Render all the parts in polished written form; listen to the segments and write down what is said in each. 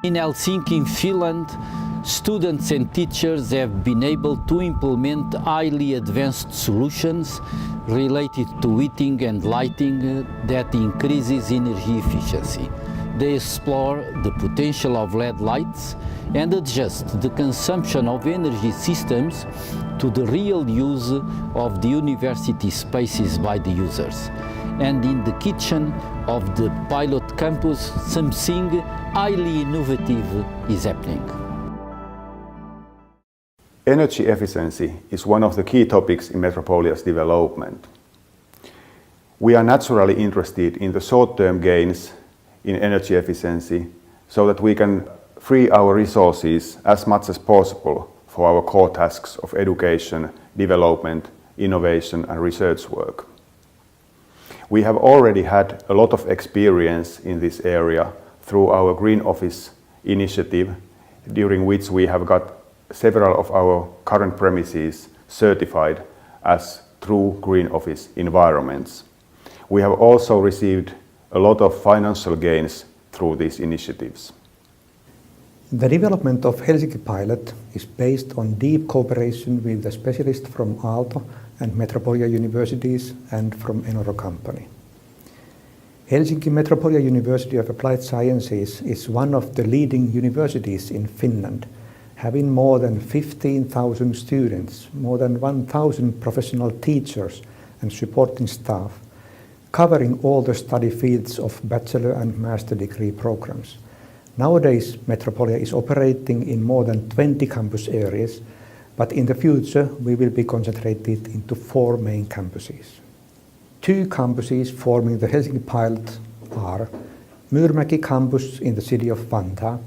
In Helsinki, Finland, students and teachers have been able to implement highly advanced solutions related to heating and lighting that increases energy efficiency. They explore the potential of LED lights and adjust the consumption of energy systems to the real use of the university spaces by the users. And in the kitchen of the pilot campus, something highly innovative is happening. Energy efficiency is one of the key topics in Metropolia's development. We are naturally interested in the short-term gains in energy efficiency so that we can free our resources as much as possible for our core tasks of education, development, innovation and research work. We have already had a lot of experience in this area through our Green Office initiative, during which we have got several of our current premises certified as true Green Office environments. We have also received a lot of financial gains through these initiatives. The development of Helsinki Pilot is based on deep cooperation with the specialists from Aalto and Metropolia Universities and from Enoro Company. Helsinki Metropolia University of Applied Sciences is one of the leading universities in Finland, having more than 15,000 students, more than 1,000 professional teachers and supporting staff, covering all the study fields of bachelor and master degree programs. Nowadays, Metropolia is operating in more than 20 campus areas, but in the future we will be concentrated into 4 main campuses. 2 campuses forming the Helsinki Pilot are Myyrmäki campus in the city of Vantaa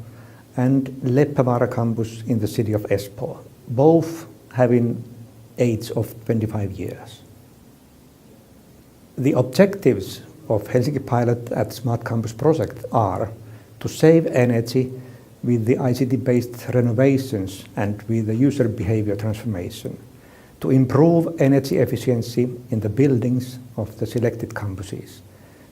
and Leppävaara campus in the city of Espoo, both having age of 25 years. The objectives of Helsinki Pilot at Smart Campus project are to save energy with the ICT-based renovations and with the user behavior transformation, to improve energy efficiency in the buildings of the selected campuses,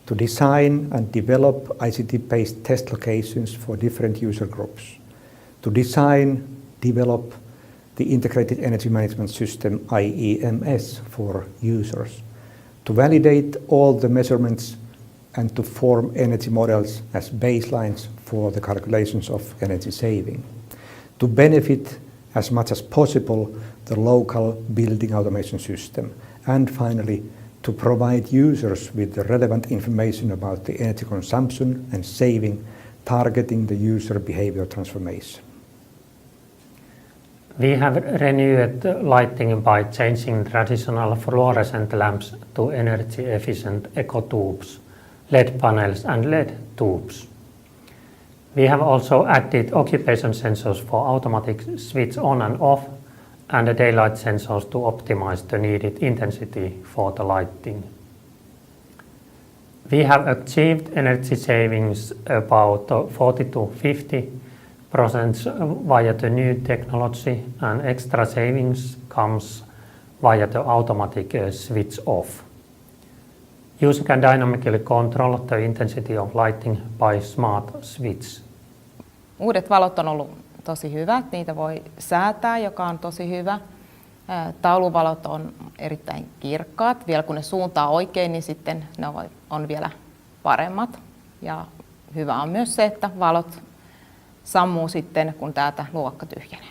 to design and develop ICT-based test locations for different user groups, to design, develop the integrated energy management system IEMS for users, to validate all the measurements and to form energy models as baselines for the calculations of energy saving, to benefit as much as possible the local building automation system, and finally to provide users with the relevant information about the energy consumption and saving, targeting the user behavior transformation. We have renewed lighting by changing traditional fluorescent lamps to energy efficient eco tubes, LED panels and LED tubes. We have also added occupation sensors for automatic switch on and off and the daylight sensors to optimize the needed intensity for the lighting. We have achieved energy savings about 40 to 50% via the new technology, and extra savings comes via the automatic switch off. User can dynamically control the intensity of lighting by smart switch. Uudet valot on ollut tosi hyvät, niitä voi säätää, joka on tosi hyvä. Tauluvalot on erittäin kirkkaat, vielä kun ne suuntaa oikein, niin sitten ne on vielä paremmat. Ja hyvä on myös se, että valot sammuu sitten, kun täältä luokka tyhjenee.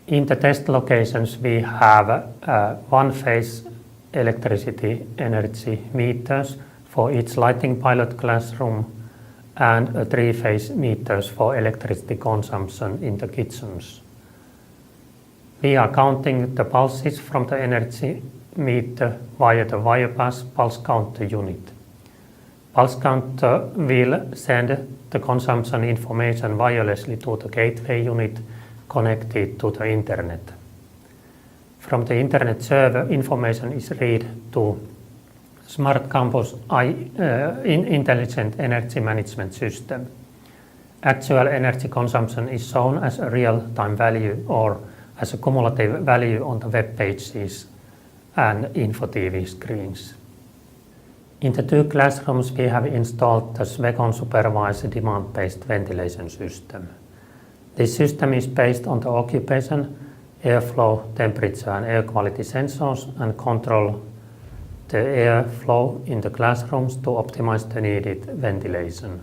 In the test locations we have one-phase electricity energy meters for each lighting pilot classroom and 3-phase meters for electricity consumption in the kitchens. We are counting the pulses from the energy meter via the wire-pass pulse counter unit. Pulse counter will send the consumption information wirelessly to the gateway unit connected to the internet. From the internet server, information is read to Smart Campus Intelligent Energy Management System. Actual energy consumption is shown as a real-time value or as a cumulative value on the web pages and info TV screens. In the 2 classrooms we have installed the Swecon supervised demand-based ventilation system. This system is based on the occupation, airflow, temperature and air quality sensors and control the airflow in the classrooms to optimize the needed ventilation.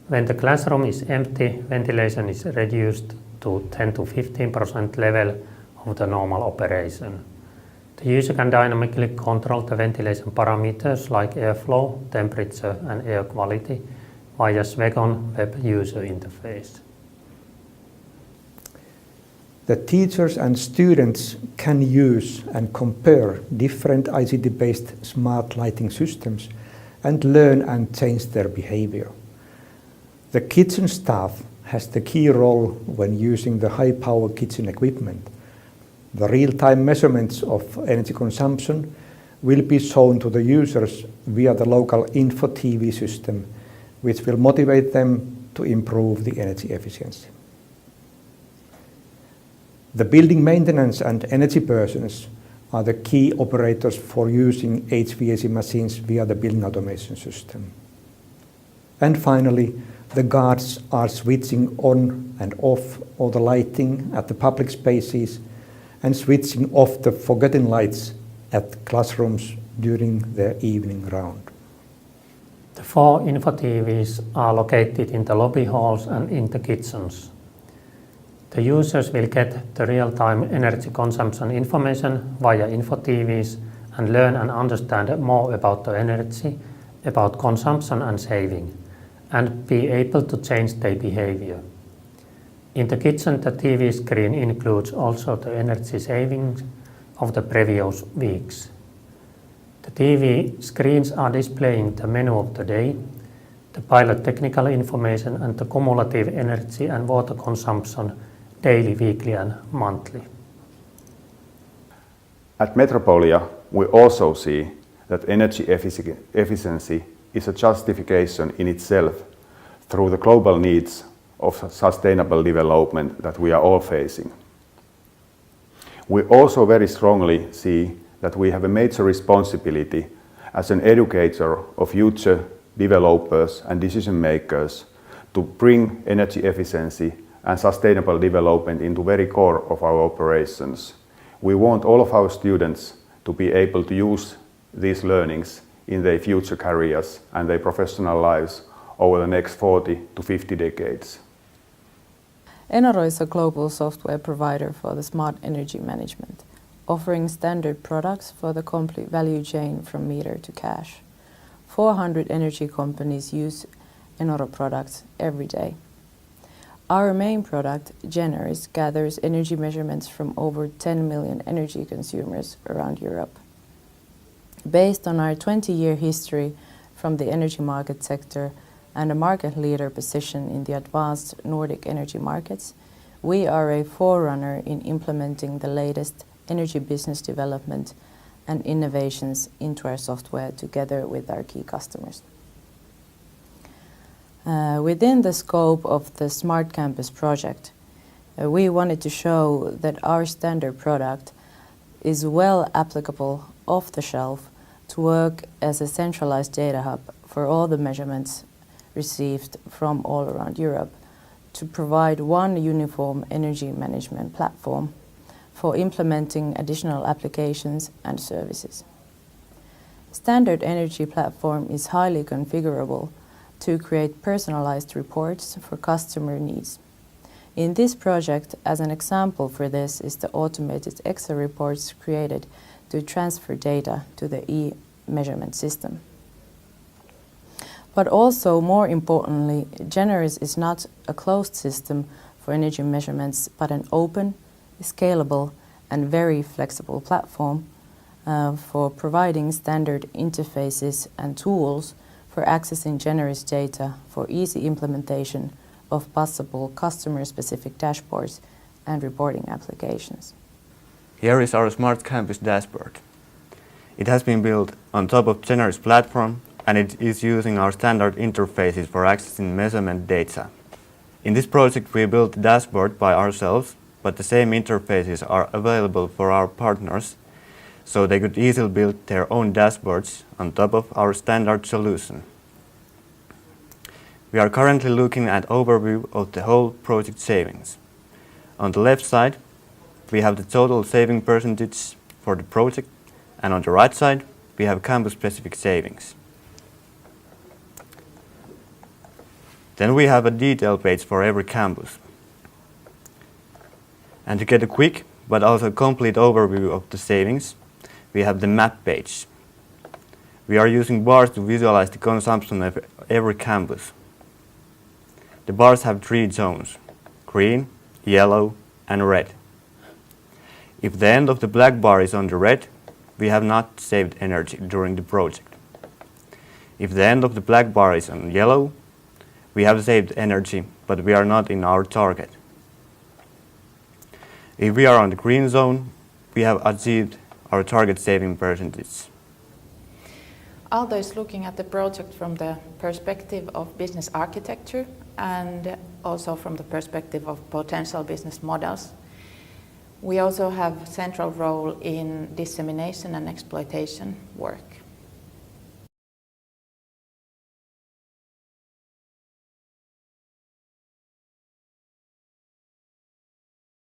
When the classroom is empty, ventilation is reduced to 10 to 15% level of the normal operation. The user can dynamically control the ventilation parameters like airflow, temperature and air quality via Swecon web user interface. The teachers and students can use and compare different ICT-based smart lighting systems and learn and change their behavior. The kitchen staff has the key role when using the high-power kitchen equipment. The real-time measurements of energy consumption will be shown to the users via the local info TV system, which will motivate them to improve the energy efficiency. The building maintenance and energy persons are the key operators for using HVAC machines via the building automation system. And finally, the guards are switching on and off all the lighting at the public spaces and switching off the forgotten lights at classrooms during their evening round. The 4 info TVs are located in the lobby halls and in the kitchens. The users will get the real-time energy consumption information via info TVs and learn and understand more about the energy, about consumption and saving, and be able to change their behavior. In the kitchen, the TV screen includes also the energy savings of the previous weeks. The TV screens are displaying the menu of the day, the pilot technical information and the cumulative energy and water consumption daily, weekly and monthly. At Metropolia, we also see that energy efficiency is a justification in itself through the global needs of sustainable development that we are all facing. We also very strongly see that we have a major responsibility as an educator of future developers and decision makers to bring energy efficiency and sustainable development into very core of our operations. We want all of our students to be able to use these learnings in their future careers and their professional lives over the next 40 to 50 decades. Enoro is a global software provider for the smart energy management, offering standard products for the complete value chain from meter to cash. 400 energy companies use Enoro products every day. Our main product, Generis, gathers energy measurements from over 10 million energy consumers around Europe. Based on our 20-year history from the energy market sector and a market leader position in the advanced Nordic energy markets, we are a forerunner in implementing the latest energy business development and innovations into our software together with our key customers. Within the scope of the Smart Campus project, we wanted to show that our standard product is well applicable off the shelf to work as a centralized data hub for all the measurements received from all around Europe to provide one uniform energy management platform for implementing additional applications and services. Standard energy platform is highly configurable to create personalized reports for customer needs. In this project, as an example for this is the automated Excel reports created to transfer data to the e-measurement system. But also, more importantly, Generis is not a closed system for energy measurements, but an open, scalable, and very flexible platform for providing standard interfaces and tools for accessing Generis data for easy implementation of possible customer-specific dashboards and reporting applications. Here is our Smart Campus dashboard. It has been built on top of Generis platform and it is using our standard interfaces for accessing measurement data. In this project we built the dashboard by ourselves, but the same interfaces are available for our partners so they could easily build their own dashboards on top of our standard solution. We are currently looking at overview of the whole project savings. On the left side, we have the total saving percentage for the project, and on the right side, we have campus-specific savings. Then we have a detail page for every campus. And to get a quick but also complete overview of the savings, we have the map page. We are using bars to visualize the consumption of every campus. The bars have 3 zones: green, yellow, and red. If the end of the black bar is on the red, we have not saved energy during the project. If the end of the black bar is on yellow, we have saved energy, but we are not in our target. If we are on the green zone, we have achieved our target saving percentage. Aalto is looking at the project from the perspective of business architecture and also from the perspective of potential business models. We also have a central role in dissemination and exploitation work.